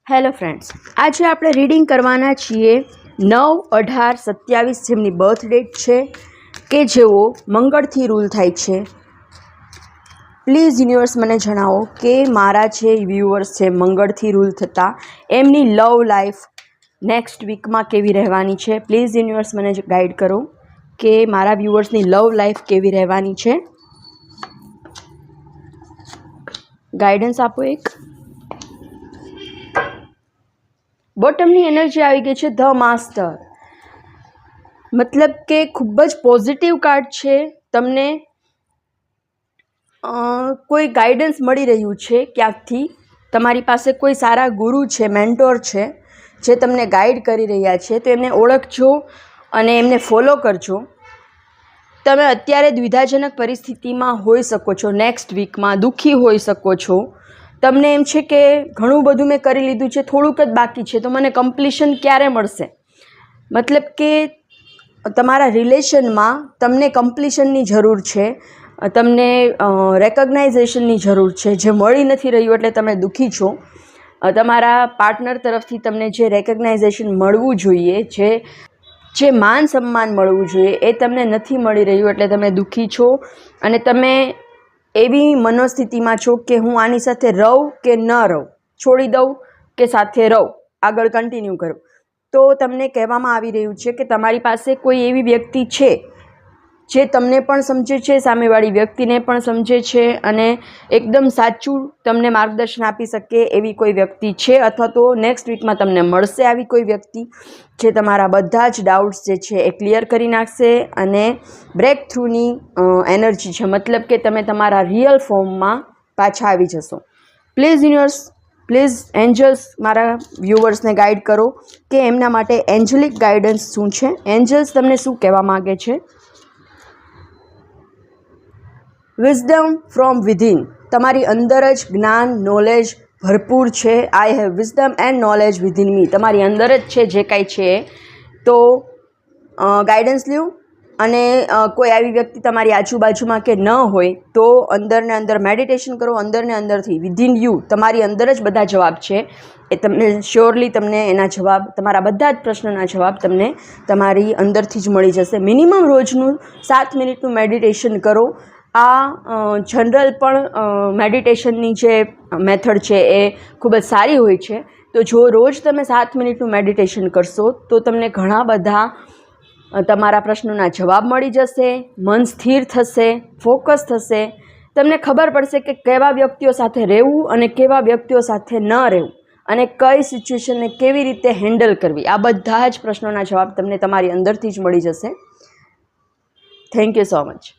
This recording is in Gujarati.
હેલો ફ્રેન્ડ્સ, આજે આપણે રીડિંગ કરવાના છીએ 9, 18, 27 જેમની બર્થ ડેટ છે કે જેઓ મંગળથી રૂલ થાય છે. પ્લીઝ યુનિવર્સ મને જણાવો કે મારા જે વ્યૂઅર્સ છે મંગળથી રૂલ થતા એમની લવ લાઈફ નેક્સ્ટ વીકમાં કેવી રહેવાની છે. પ્લીઝ યુનિવર્સ મને ગાઈડ કરો કે મારા વ્યૂઅર્સની લવ લાઈફ કેવી રહેવાની છે. ગાઈડન્સ આપો. એક બોટમની એનર્જી આવી ગઈ છે ધ માસ્ટર, મતલબ કે ખૂબ જ પોઝિટિવ કાર્ડ છે. તમને કોઈ ગાઈડન્સ મળી રહ્યું છે ક્યાંકથી. તમારી પાસે કોઈ સારા ગુરુ છે, મેન્ટોર છે જે તમને ગાઈડ કરી રહ્યા છે, તો એમને ઓળખજો અને એમને ફોલો કરજો. તમે અત્યારે દ્વિધાજનક પરિસ્થિતિમાં હોઈ શકો છો, નેક્સ્ટ વીકમાં દુઃખી હોઈ શકો છો. તમને એમ છે કે ઘણું બધું મેં કરી લીધું છે, થોડુંક જ બાકી છે, તો મને કમ્પ્લીશન ક્યારે મળશે. મતલબ કે તમારા રિલેશનમાં તમને કમ્પ્લીશનની જરૂર છે, તમને રેકગ્નાઇઝેશનની જરૂર છે, જે મળી નથી રહ્યું એટલે તમે દુઃખી છો. તમારા પાર્ટનર તરફથી તમને જે રેકગ્નાઇઝેશન મળવું જોઈએ, જે માન સન્માન મળવું જોઈએ એ તમને નથી મળી રહ્યું એટલે તમે દુઃખી છો. અને તમે એવી મનોસ્થિતિમાં છો કે હું આની સાથે રહું કે ન રહું, છોડી દઉં કે સાથે રહું, આગળ કન્ટિન્યુ કરું. તો તમને કહેવામાં આવી રહ્યું છે કે તમારી પાસે કોઈ એવી વ્યક્તિ છે જે તમને પણ સમજે છે, સામેવાળી વ્યક્તિને પણ સમજે છે અને એકદમ સાચું તમને માર્ગદર્શન આપી શકે એવી કોઈ વ્યક્તિ છે, અથવા તો નેક્સ્ટ વીકમાં તમને મળશે આવી કોઈ વ્યક્તિ જે તમારા બધા જ ડાઉટ્સ જે છે એ ક્લિયર કરી નાખશે અને બ્રેક થ્રુની એનર્જી છે, મતલબ કે તમે તમારા રિયલ ફોર્મમાં પાછા આવી જશો. પ્લીઝ યુનિવર્સ, પ્લીઝ એન્જલ્સ મારા વ્યૂઅર્સને ગાઈડ કરો કે એમના માટે એન્જલિક ગાઈડન્સ શું છે, એન્જલ્સ તમને શું કહેવા માગે છે. વિઝડમ ફ્રોમ વિધિન, તમારી અંદર જ જ્ઞાન, નોલેજ ભરપૂર છે. I have wisdom and knowledge within me, તમારી અંદર જ છે જે કાંઈ છે. તો ગાઈડન્સ લ્યો અને કોઈ આવી વ્યક્તિ તમારી આજુબાજુમાં કે ન હોય તો અંદરને અંદર મેડિટેશન કરો. અંદરને અંદરથી વિધિન યુ, તમારી અંદર જ બધા જવાબ છે. એ તમને શ્યોરલી તમને એના જવાબ, તમારા બધા જ પ્રશ્નોના જવાબ તમને તમારી અંદરથી જ મળી જશે. મિનિમમ રોજનું 7 મિનિટનું મેડિટેશન કરો. આ જનરલ પણ મેડિટેશનની જે મેથડ છે એ ખૂબ જ સારી હોય છે. તો જો રોજ તમે 7 મિનિટનું મેડિટેશન કરશો તો તમને ઘણા બધા તમારા પ્રશ્નોના જવાબ મળી જશે. મન સ્થિર થશે, ફોકસ થશે. તમને ખબર પડશે કે કેવા વ્યક્તિઓ સાથે રહેવું અને કેવા વ્યક્તિઓ સાથે ન રહેવું અને કઈ સિચ્યુએશનને કેવી રીતે હેન્ડલ કરવી, આ બધા જ પ્રશ્નોના જવાબ તમને તમારી અંદરથી જ મળી જશે. Thank you so much.